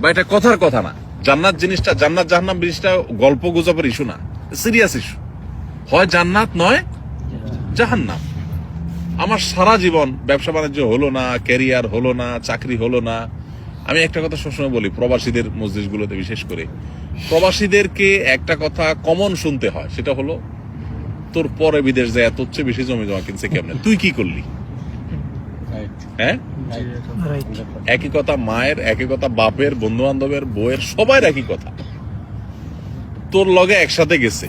বা এটা কথার কথা না। জান্নাত জিনিসটা, জান্নাত জাহান্নাম জিনিসটা গল্প গুজবের ইস্যু না, সিরিয়াস ইস্যু। হয় জান্নাত নয় জাহান্নাম। আমার সারা জীবন ব্যবসা বাণিজ্য হলো না, ক্যারিয়ার হলো না, চাকরি হলো না। আমি একটা কথা সবসময় বলি, প্রবাসীদের মসজিদগুলোতে বিশেষ করে প্রবাসীদেরকে একটা কথা কমন শুনতে হয়, সেটা হলো তোর পরে বিদেশ যায় তোর চেয়ে বেশি জমি জমা কিনছে কেমনে, তুই কি করলি? হ্যাঁ, একই কথা মায়ের, একই কথা বাপের, বন্ধু বান্ধবের, বউয়ের, সবার একই কথা। তোর লগে একসাথে গেছে,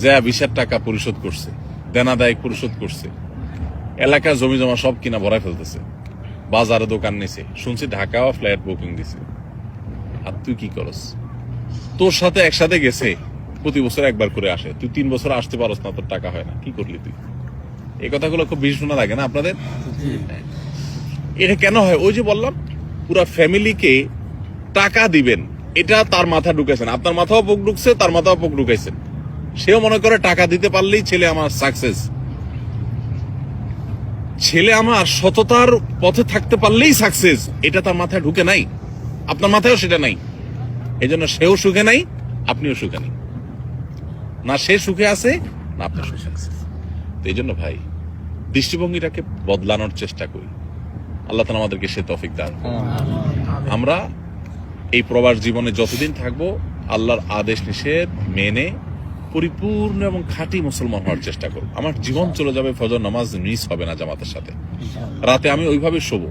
যা 20,000 টাকা পরিশোধ করছে, দেনা দায় পরিশোধ করছে, এলাকার জমি জমা সব কিনা ভরাই ফেলতেছে, বাজারে দোকান নিছে, শুনছি ঢাকাও ফ্ল্যাট বুকিং দিছে। আর তুই কি করস? তোর সাথে একসাথে গেছে, প্রতি বছর একবার করে আসে, তুই 3 বছর আসতে পারস না, তোর টাকা হয় না, কি করলি তুই? এই কথাগুলো খুব বেশি শোনা লাগে না আপনাদের? এটা কেন হয়? ওই যে বললাম, পুরা ফ্যামিলিকে টাকা দিবেন, এটা তার মাথা ঢুকেছেন, আপনার মাথাও পোক ঢুকছে, তার মাথাও পোক ঢুকাইছেন। সেও মনে করে টাকা দিতে পারলেই ছেলে আমার সাকসেস, ছেলে আমার সততার পথে থাকতে পারলেই সাকসেস, এটা তার মাথায় ঢুকে নাই, আপনার মাথায়ও সেটা নাই। এই জন্য সেও সুখে নাই, আপনিও সুখে নাই, না সে সুখে আছে না আপনার সুখে আছে। তো এই জন্য ভাই, দৃষ্টিভঙ্গিটাকে বদলানোর চেষ্টা করি। আল্লাহ তাআলা আমাদেরকে সে তৌফিক দান করুন। আমরা এই প্রবাস জীবনে যতদিন থাকবো, আল্লাহর আদেশ নিষেধ মেনে পরিপূর্ণ এবং খাঁটি মুসলমান হওয়ার চেষ্টা করব। আমার জীবন চলে যাবে, ফজর নামাজ মিস হবে না জামাতের সাথে, রাতে আমি ওইভাবে শোবো,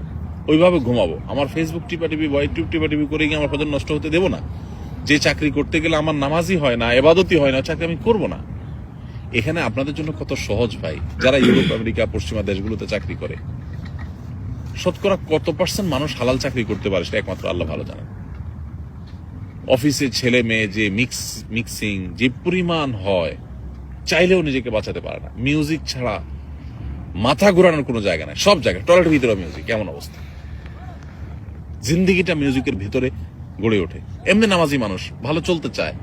ওইভাবে ঘুমাবো, আমার ফেসবুক টিপাটিপি বা ইউটিউব টিপাটিপি করে গিয়ে আমার ফজর নষ্ট হতে দেবো না। যে চাকরি করতে গেলে আমার নামাজই হয় না, ইবাদতই হয় না, চাকরি আমি করবো না। এখানে আপনাদের জন্য কত সহজ ভাই, যারা ইউরোপ, আমেরিকা, পশ্চিমা দেশগুলোতে চাকরি করে, শতকরা কত % মানুষ হালাল চাকরি করতে পারে সেটা একমাত্র আল্লাহ ভালো জানেন। অফিসে ছেলে মেয়ে যে মিক্সিং যে পরিমাণ হয়, চাইলেও নিজেকে বাঁচাতে পারে না। মিউজিক ছাড়া মাথা ঘোরানোর কোনো জায়গা নাই, সব জায়গায় টয়লেটের ভিতরে মিউজিক, এমন অবস্থা। জিন্দিগিটা মিউজিকের ভিতরে গড়ে ওঠে। এমনি নামাজি মানুষ ভালো চলতে চায়,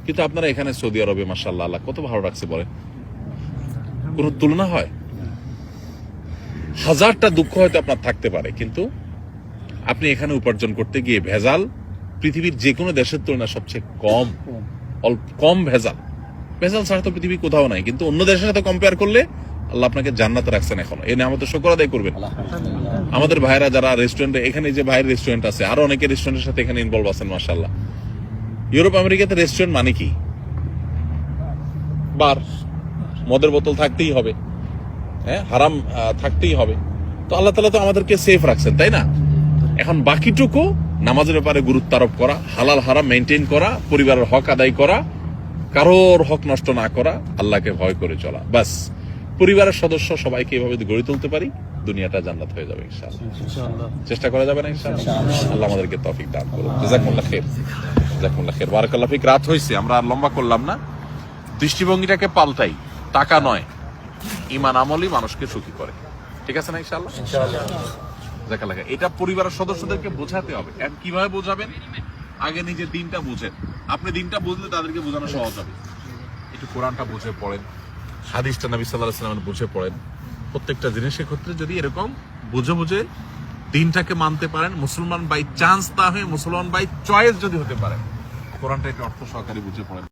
কিন্তু আপনারা এখানে সৌদি আরবে মাশাআল্লাহ আল্লাহ কত ভালো রাখছে বলেন, কোন তুলনা হয়? হাজারটা দুঃখ হয়তো আপনার থাকতে পারে, কিন্তু আপনি এখানে উপার্জন করতে গিয়ে ভেজাল পৃথিবীর যে কোনো দেশের তুলনায় সবচেয়ে কম ভেজাল। ভেজাল ছাড়া তো পৃথিবী কোথাও নাই, কিন্তু অন্য দেশের সাথে কম্পেয়ার করলে আল্লাহ আপনাকে জান্নাতে রাখছেন। এখনো এই নিয়ামতের শুকর আদায় করবেন। আমাদের ভাইরা যারা রেস্টুরেন্টে, এখানে যে ভাইয়ের রেস্টুরেন্ট আছে, আরো অনেকে রেস্টুরেন্টের সাথে এখানে ইনভলভ আছেন মাশাআল্লাহ। ইউরোপ আমেরিকাতে রেস্টুরেন্ট মানে কি? বার, মদের বোতল থাকতেই হবে, হ্যাঁ, হারাম থাকতেই হবে। তো আল্লাহ তাআলা তো আমাদেরকে সেফ রাখছেন, তাই না? এখন বাকিটুকু নামাজের ব্যাপারে গুরুত্ব আরোপ করা, হালাল হারাম মেনটেন করা, পরিবারের হক আদায় করা, কারোর হক নষ্ট না করা, আল্লাহকে ভয় করে চলা, বাস। পরিবারের সদস্য সবাইকে এভাবে গড়ে তুলতে পারি, দুনিয়াটা জান্নাত হয়ে যাবে ইনশাআল্লাহ। চেষ্টা করা যাবে না ইনশাআল্লাহ? আল্লাহ আমাদেরকে তৌফিক দান করুন। জাযাকুমুল্লাহ খাইর, জাযাকুমুল্লাহ খাইর, বারাকাল্লাহ ফিক। রাত হইছে, আমরা আর লম্বা করলাম না। দৃষ্টিভঙ্গিটাকে পাল্টাই, টাকা নয়, ঈমান আমলই মানুষকে সুখী করে। ঠিক আছে না ইনশাআল্লাহ? ইনশাআল্লাহ। এটা পরিবারের সদস্যদেরকে বোঝাতে হবে। এখন কিভাবে বোঝাবেন? আগে নিজের দিনটা বুঝেন। আপনি দিনটা বুঝলে তাদেরকে বোঝানো সহজ হবে। একটু কোরআনটা বুঝে পড়েন, হাদিসটা নবী সাল্লাল্লাহু আলাইহি ওয়াসাল্লাম বুঝে পড়েন। প্রত্যেকটা জিনিসের ক্ষেত্রে যদি এরকম বুঝে দিনটাকে মানতে পারেন, মুসলমান বাই চান্স তা হয়ে মুসলমান বাই চয়েস যদি হতে পারে, কোরআনটা একটু অর্থ সহকারে বুঝে পড়েন।